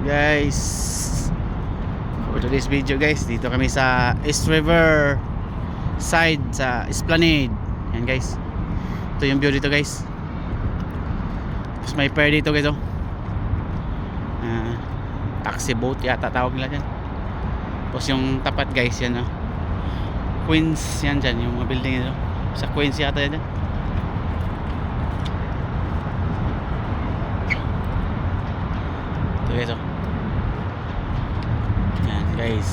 Guys, for today's video guys, dito kami sa East River side sa Esplanade. Yan guys, ito yung view dito guys. Tapos may pier dito guys, oh. Taxi boat yata tawag nila dyan. Tapos yung tapat guys, yan oh, Queens yan dyan, yung mga building nito sa Queens yata yan dyan. Ito guys, oh. Yan guys,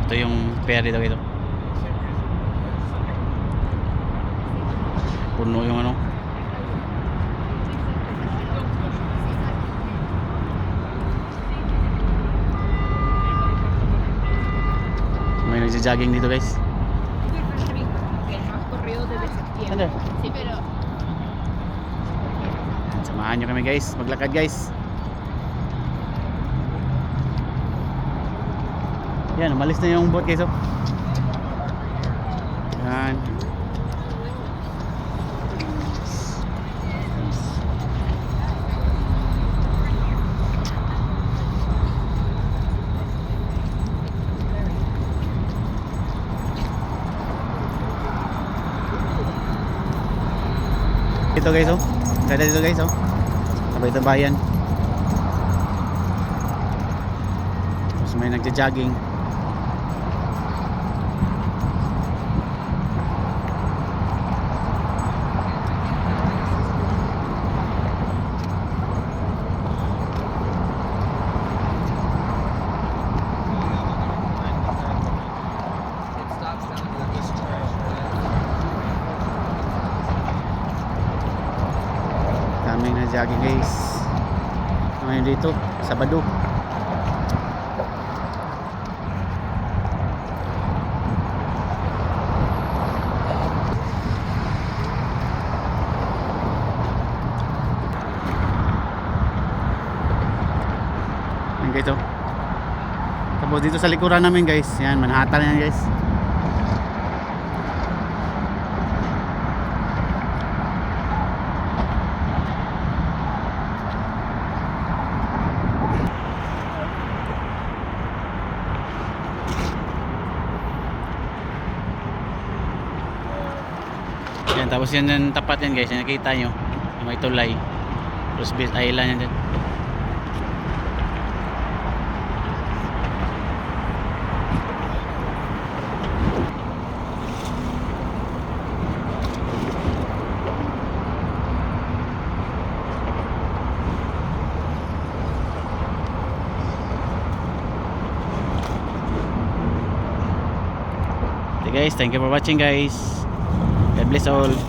ito yung pier dito guys, oh. Puno yung ano, may nagja-jogging dito guys. Ano? Sí, pero Samahan nyo kami guys, maglakad guys. Yan, umalis na yung boat guys, oh. Yan. Ito guys, oh. Ganda dito guys, oh. Sabay tabayan. Tapos may nagja-jogging. Daming nag-jogging guys. Ngayon dito, Sabado. Yan guys, oh. Tapos dito sa likuran namin guys, yan, Manhattan yan guys. Yan, tapos yan yung tapat yan guys, yung nakita nyo, yung may tulay, Roosevelt Island yan din. Okay guys, thank you for watching guys. God bless all.